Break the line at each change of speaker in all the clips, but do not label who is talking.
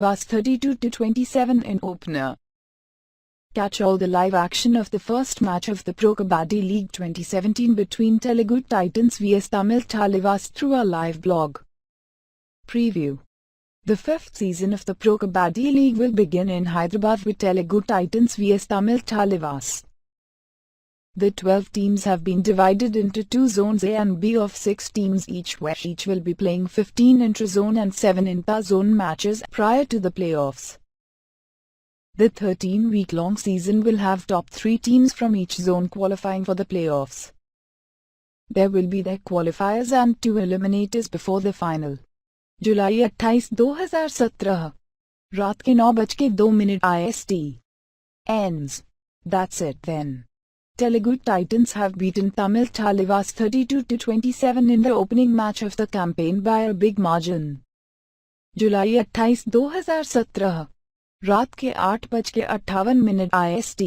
was 32-27 in opener. Catch all the live action of the first match of the Pro Kabaddi League 2017 between Telugu Titans vs Tamil Talibas through our live blog. Preview. The fifth season of the Pro Kabaddi League will begin in Hyderabad with Telugu Titans vs Tamil Talibas. The 12 teams have been divided into two zones A and B of 6 teams each, where each will be playing 15 intra-zone and 7 inter-zone matches prior to the playoffs. The 13-week-long season will have top 3 teams from each zone qualifying for the playoffs. There will be their qualifiers and 2 eliminators before the final. जुलाई 28, 2017 रात के 9:02 IST. Ends. That's it then. Telugu Titans have beaten Tamil Talibas 32-27 in the opening match of the campaign by a big margin. जुलाई 28, 2017 रात के 8:58 IST.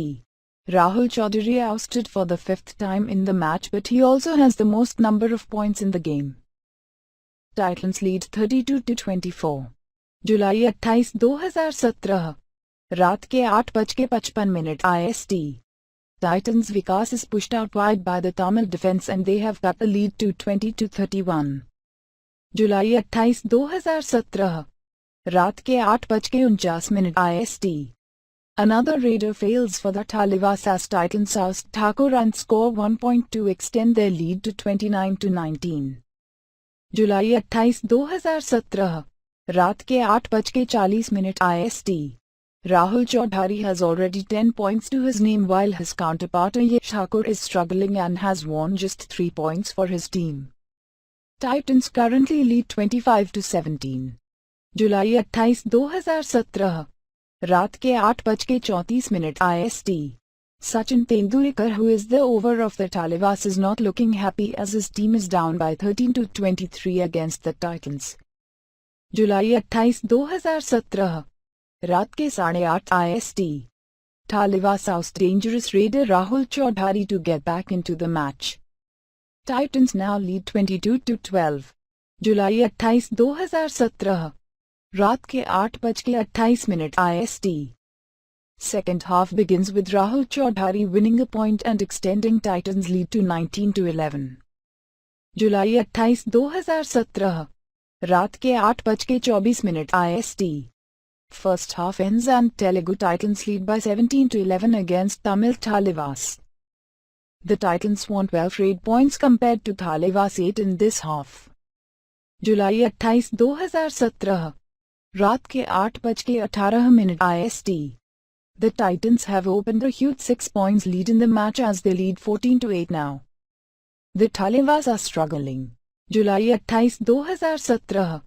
Rahul Chaudhary ousted for the 5th time in the match, but he also has the most number of points in the game. Titans lead 32-24. जुलाई 28, 2017 रात के 8:55 IST. Titans' Vikas is pushed out wide by the Tamil defense and they have cut the lead to 20-31. जुलाई 28, 2017 रात के 8:49 IST. Another raider fails for the Talibas as Titans oust Thakur and score 1 point to extend their lead to 29-19. जुलाई 28, 2017 रात के 8:40 IST. Rahul Chaudhary has already 10 points to his name, while his counterpart Yash Thakur is struggling and has won just 3 points for his team. Titans currently lead 25-17. जुलाई 28, 2017 रात के 8:34 IST. Sachin Tendulkar, who is the over of the Talibas, is not looking happy as his team is down by 13-23 against the Titans. जुलाई 28, 2017 रात के 8:30 IST. Talibas oust dangerous raider Rahul Chaudhary to get back into the match. Titans now lead 22-12. जुलाई 28, 2017 रात के 8:28 IST. Second half begins with Rahul Chaudhary winning a point and extending Titans' lead to 19-11. जुलाई 28, 2017 रात के 8:24 IST. First half ends and Telugu Titans lead by 17-11 against Tamil Talibas. The Titans won 12 raid points compared to Talibas 8 in this half. जुलाई 28, 2017 रात के 8:18 IST. The Titans have opened a huge 6 points lead in the match as they lead 14-8 now. The Talibas are struggling. जुलाई 28, 2017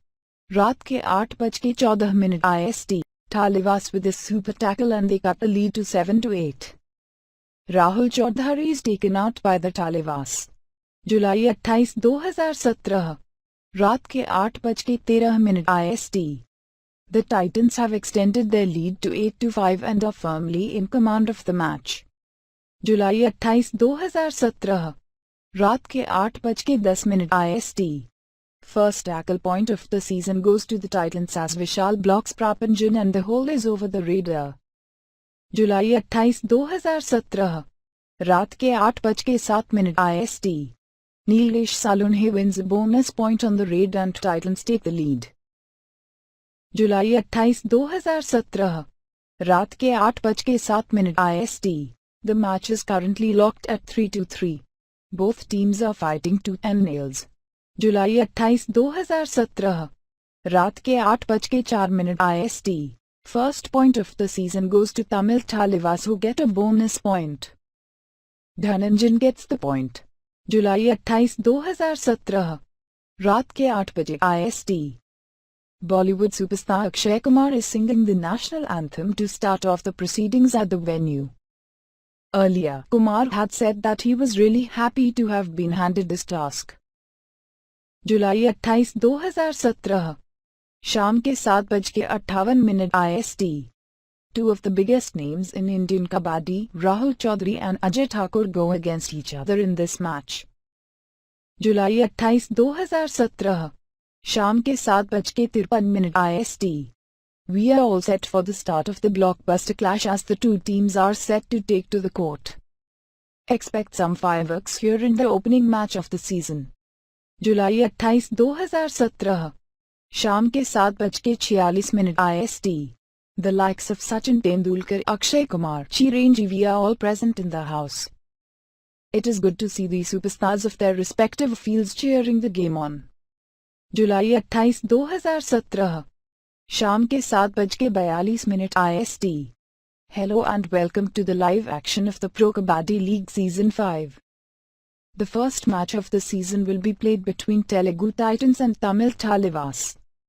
रात के 8:14 IST. Talibas with a super tackle and they cut the lead to 7-8. Rahul Chaudhary is taken out by the Talibas. जुलाई 28, 2017 रात के 8:13 IST. The Titans have extended their lead to 8-5 and are firmly in command of the match. जुलाई 28, 2017 रात के 8:10 IST. First tackle point of the season goes to the Titans as Vishal blocks Prapanjan and the hole is over the raider. जुलाई 28, 2017 रात के 8:07 IST. Nilesh Salunhe wins a bonus point on the raid and Titans take the lead. जुलाई 28, 2017 रात के 8:07 IST. The match is currently locked at 3-3. Both teams are fighting tooth and nails. जुलाई 28, 2017 रात के 8:04 IST. First point of the season goes to Tamil Talibas who get a bonus point. Dhananjan gets the point. जुलाई 28, 2017 रात के 8 IST. Bollywood superstar Akshay Kumar is singing the national anthem to start off the proceedings at the venue. Earlier, Kumar had said that he was really happy to have been handed this task. जुलाई 28, 2017 शाम के 7:58 IST. Two of the biggest names in Indian Kabaddi, Rahul Chaudhary and Ajay Thakur, go against each other in this match. जुलाई 28, 2017 शाम के 7:53 IST. We are all set for the start of the blockbuster clash as the two teams are set to take to the court. Expect some fireworks here in the opening match of the season. जुलाई 28, 2017 शाम के 7:46 IST. The likes of Sachin Tendulkar, Akshay Kumar, Chiranjeevi are all present in the house. It is good to see the superstars of their respective fields cheering the game on. जुलाई 28, 2017 शाम के 7:42 IST. Hello and welcome to the live action of the Pro Kabaddi League Season 5. The first match of the season will be played between Telugu Titans and Tamil Talivas.